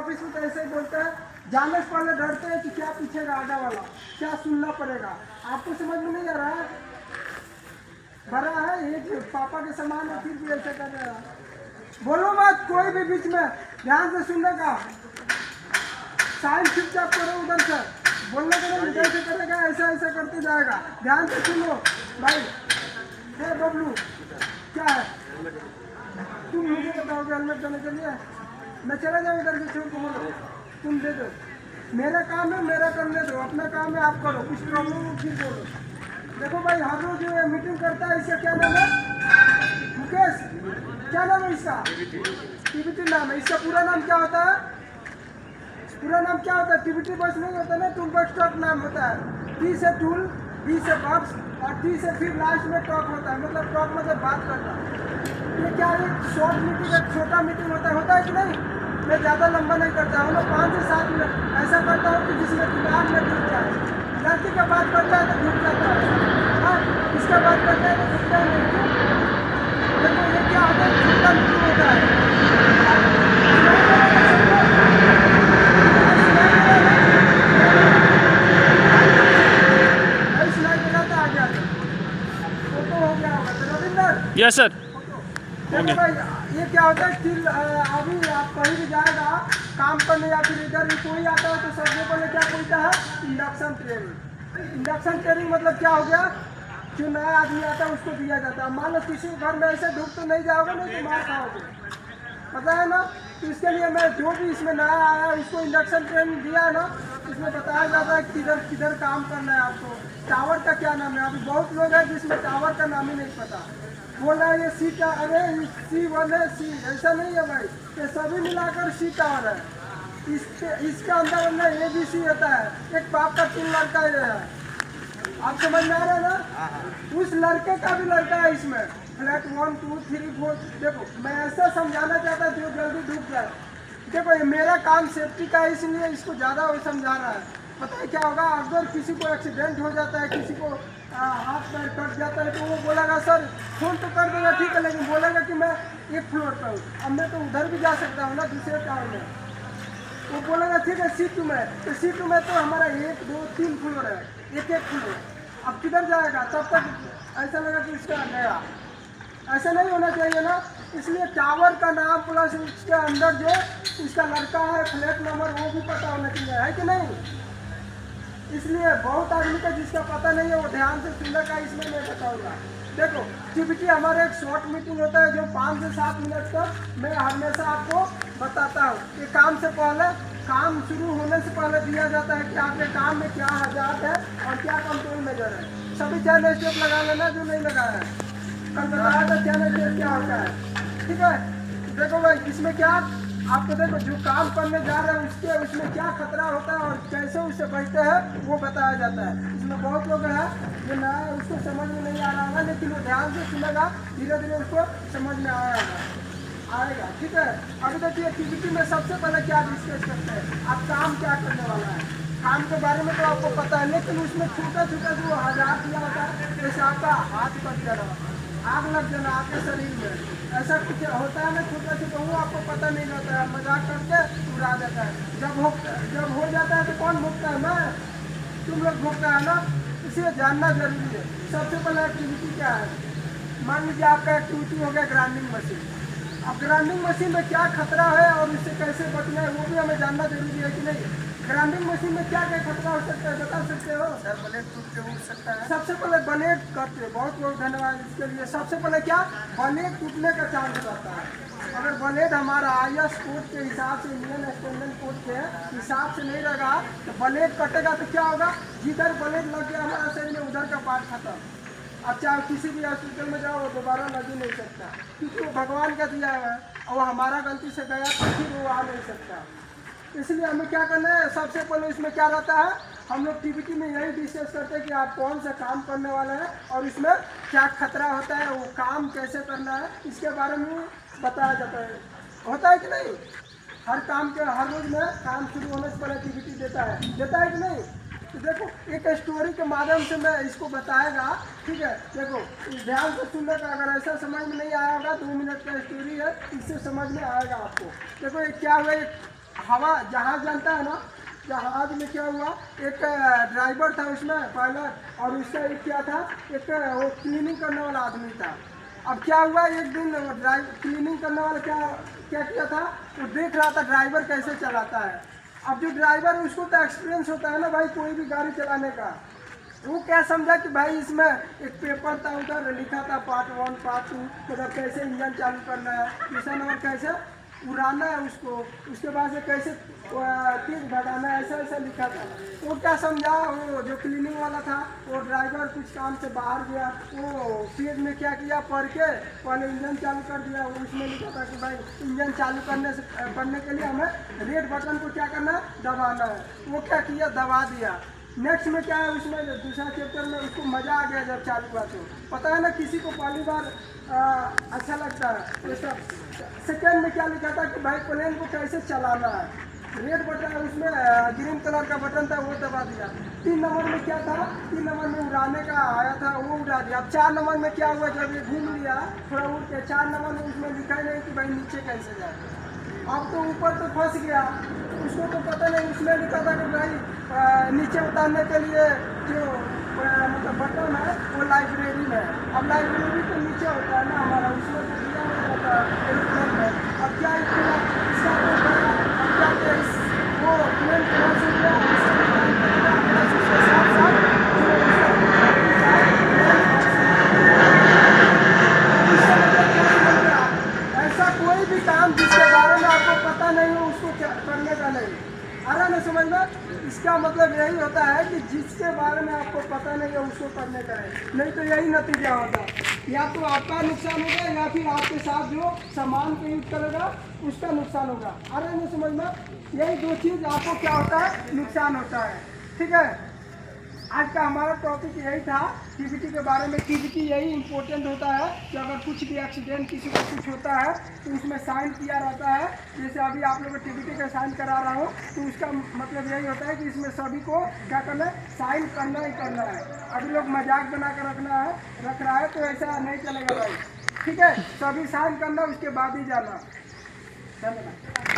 Office में तो ऐसे ही बोलते हैं, जाने से पहले डरते हैं कि क्या पूछेगा आगे वाला, क्या सुनना पड़ेगा। आपको समझ में नहीं आ रहा है? बड़ा है ये पापा के समान है, फिर भी ऐसे कर रहा है। बोलो मत कोई भी बीच में, ध्यान से सुनने का। साइन चुपचाप करो उधर से, बोलने का नहीं, ऐसे करेगा ऐसा ऐसा करते जाएगा। ध्यान से सुनो भाई। हे बबलू क्या है, तुम मुझे बताओगे हेलमेट देने के लिए? मैं चला जाऊँ इधर से, छोड़ को बोलो तुम दे दो। मेरा काम है, मेरा करने दो, अपना काम है आप करो, कुछ प्रॉब्लम हो फिर बोलो। देखो भाई हर रोज मीटिंग करता है, इसका क्या नाम है? मुकेश, क्या नाम है इसका? टीबीटी नाम है इसका। पूरा नाम क्या होता है? पूरा नाम क्या होता है? टीबीटी बस नहीं होता ना, टूल बस टॉक नाम होता है। टी से टूल, बी से बॉक्स और टी से फिर लास्ट में टॉक होता है, मतलब टॉक मतलब बात करना। ये क्या है? शॉर्ट मीटिंग, एक छोटा मीटिंग होता है कि नहीं? मैं ज़्यादा लंबा नहीं करता हूँ ना, 5 से 7 मिनट ऐसा करता हूँ कि जिसमें दिमाग में घुस जाए। लड़की का बात करता है तो घुस जाता है, हाँ इसका बात करता है तो घुसता नहीं। देखो ये क्या होता है, छोटा मीटिंग होता है। Yes sir. देखो भाई ये क्या होता है कि अभी आप कहीं भी जाएगा काम करने या फिर इधर भी कोई आता है तो सबसे पहले क्या बोलता है? Induction training. इंडक्शन ट्रेनिंग मतलब क्या हो गया? जो नया आदमी आता है उसको दिया जाता है। मान लो किसी घर में ऐसे ढूंढ तो नहीं जाओगे, नहीं तो मार खाओगे, पता है ना। तो इसके लिए मैं जो भी इसमें नया आया है उसको इंडक्शन ट्रेनिंग दिया है ना, इसमें बताया जाता है किधर किधर काम करना है आपको। टावर का क्या नाम है? अभी बहुत लोग हैं जिसमें टावर का नाम ही नहीं पता। बोल रहा है ये सी का, अरे C1 है, सी ऐसा नहीं है भाई, ये सभी मिलाकर सी टावर है। इसके अंदर अंदर ABC होता है। एक बाप का 3 लड़का ये है, आप समझ में आ रहे हैं ना? उस लड़के का भी लड़का है इसमें, फ्लैट 1 2 3 4। देखो मैं ऐसा समझाना चाहता जो जल्दी डूब जाए। देखो ये मेरा काम सेफ्टी का है, इसलिए इसको ज़्यादा वो समझा रहा है। पता है क्या होगा, अगर किसी को एक्सीडेंट हो जाता है, किसी को हाथ पैर कट जाता है तो वो बोलेगा सर फोन तो कर देगा ठीक है, लेकिन बोलेगा कि मैं 1 फ्लोर पर हूँ, अब मैं तो उधर भी जा सकता हूँ ना दूसरे टावर में। वो बोलेगा ठीक है C2 में, तो C2 में तो हमारा 1 2 3 फ्लोर है, एक फ्लोर, अब किधर जाएगा? तब तक ऐसा लगा कि इसका गया। ऐसा नहीं होना चाहिए ना। इसलिए टावर का नाम प्लस उसके अंदर जो उसका लड़का है, फ्लैट नंबर, वो भी पता होना चाहिए, है कि नहीं? इसलिए बहुत आदमी का जिसका पता नहीं है वो ध्यान से सुनने का, इसमें मैं बताऊंगा। देखो टीबीटी हमारा एक शॉर्ट मीटिंग होता है जो 5 से 7 मिनट तक मैं हमेशा आपको बताता हूँ। ये काम से पहले, काम शुरू होने से पहले दिया जाता है कि आपके काम में क्या हालात है और क्या कंट्रोल मेजर है। सभी चैनल स्टेप लगा लेना जो नहीं लगाया है, कल बताया था चैनल स्टेप क्या होता है, ठीक है? देखो भाई इसमें क्या आपको, देखो जो काम करने जा रहे हैं उसमें क्या खतरा होता है और कैसे उससे बचते हैं वो बताया जाता है। इसमें बहुत लोग हैं जो नया है, उसको समझ में नहीं आ रहा होगा, लेकिन वो ध्यान से सुनेगा, धीरे धीरे उसको समझ में आएगा, ठीक है? अभी देखिए टीबीटी में सबसे पहले क्या डिस्कस करते हैं, आप काम क्या करने वाला है। काम के बारे में तो आपको पता है, लेकिन उसमें छोटा छोटा जो हजार दिया होता है, जैसे आपका हाथ कट जाना, आग लग जाना आपके शरीर में, ऐसा कुछ होता है ना छोटा छोटा, वो आपको पता नहीं रहता है, मजाक करके उड़ा जाता है। जब हो जाता है तो कौन भुगता है? मैं, तुम लोग भुगता है ना। इसलिए जानना जरूरी है। सबसे पहले एक्टिविटी क्या है? मान लीजिए आपका एक्टिविटी हो गया ग्राइंडिंग मशीन। अब ग्राइंडिंग मशीन में क्या खतरा है और इससे कैसे बचना है वो भी हमें जानना जरूरी है कि नहीं? ग्राइंडिंग मशीन में क्या क्या खतरा हो सकता है बता सकते हो? सर ब्लेड टूट के उड़ सकता है। सबसे पहले ब्लेड करते हैं, बहुत बहुत धन्यवाद इसके लिए। सबसे पहले क्या, ब्लेड टूटने का चांस रहता है। अगर ब्लेड हमारा IS कोड के हिसाब से, इंडियन स्टैंडर्ड कोड के हिसाब से नहीं रहेगा तो ब्लेड कटेगा तो क्या होगा, जिधर ब्लेड लग गया हमारा शरीर में उधर का पार्ट खत्म। अब चाहे किसी भी हॉस्पिटल में जाओ वो दोबारा लग ही नहीं सकता, क्योंकि वो भगवान का दिया हुआ है और वो हमारा गलती से गया तो फिर वो आ नहीं सकता। इसलिए हमें क्या करना है, सबसे पहले इसमें क्या रहता है, हम लोग टीबीटी में यही डिस्कस करते हैं कि आप कौन सा काम करने वाले हैं और इसमें क्या खतरा होता है, वो काम कैसे करना है, इसके बारे में बताया जाता है। होता है कि नहीं? हर काम के हर रोज में काम शुरू होने से पहले टीबीटी देता है कि नहीं? तो देखो एक स्टोरी के माध्यम से मैं इसको बताएगा, ठीक है? देखो ध्यान से सुनने का, अगर ऐसा समझ में नहीं आया होगा 2 मिनट का स्टोरी है, इससे समझ में आएगा आपको। देखो ये क्या हुआ, हवा जहाज जानता है ना, जहाज में क्या हुआ, एक ड्राइवर था उसमें पायलट, और उसका एक क्या था, एक वो क्लीनिंग करने वाला आदमी था। अब क्या हुआ, एक दिन क्लीनिंग करने वाला क्या क्या किया था, वो देख रहा था ड्राइवर कैसे चलाता है। अब जो ड्राइवर है उसको तो एक्सपीरियंस होता है ना भाई कोई भी गाड़ी चलाने का। वो क्या समझा कि भाई इसमें एक पेपर था, उधर लिखा था पार्ट 1 पार्ट 2, मतलब कैसे इंजन चालू करना है, दूसरा नंबर कैसे उड़ाना है उसको, उसके बाद से कैसे तेज भगाना है, ऐसा ऐसा लिखा था। वो क्या समझा, वो जो क्लीनिंग वाला था वो ड्राइवर कुछ काम से बाहर गया, वो पेज में क्या किया, पढ़ के पहले इंजन चालू कर दिया। वो उसमें लिखा था कि भाई इंजन चालू करने के लिए हमें रेड बटन को क्या करना है, दबाना है। वो क्या किया, दबा दिया। नेक्स्ट में क्या है, उसमें दूसरा चैप्टर में उसको मज़ा आ गया जब चालू हुआ। तो पता है ना किसी को पहली बार अच्छा लगता है। तो सेकेंड में क्या लिखा था कि भाई प्लेन को कैसे चलाना है, रेड बटन उसमें ग्रीन कलर का बटन था वो दबा दिया। 3 नंबर में क्या था, 3 नंबर में उड़ाने का आया था वो उड़ा दिया। अब 4 नंबर में क्या हुआ, जब ये घूम लिया थोड़ा उड़ के, 4 नंबर में उसमें लिखा ही नहीं कि भाई नीचे कैसे जाए। अब तो ऊपर तो फंस गया, उसको तो पता नहीं। उसमें लिखा था कि भाई नीचे उतारने के लिए जो मतलब बटन है वो लाइब्रेरी में है। अब लाइब्रेरी तो नीचे होता है ना हमारा, उसमें तो दिया नहीं होता एरोप्लेन में। अब क्या इसका तो अब क्या क्या वो प्लेन क्रॉस हो गया, उसके साथ साथ ऐसा कोई भी काम जिसके बारे में आपको पता नहीं हो उसको करने का नहीं। आ रहा ना समझ में? इसका मतलब यही होता है कि जिसके बारे में आपको पता नहीं है उसको करने का है, नहीं तो यही नतीजा होता है, या तो आपका नुकसान होगा या फिर आपके साथ जो सामान को यूज करेगा उसका नुकसान होगा। आ रहा है ना समझ में? यही 2 चीज़ आपको क्या होता है, नुकसान होता है। ठीक है, आज का हमारा टॉपिक यही था टीबीटी के बारे में। टीबीटी यही इम्पोर्टेंट होता है कि अगर कुछ भी एक्सीडेंट किसी को कुछ होता है तो उसमें साइन किया रहता है। जैसे अभी आप लोग टीबीटी का साइन करा रहा हो तो उसका मतलब यही होता है कि इसमें सभी को क्या करना है, साइन करना ही करना है। अभी लोग मजाक बना कर रख रहा है तो ऐसा नहीं चलेगा भाई। ठीक है, सभी साइन करना उसके बाद ही जाना। धन्यवाद।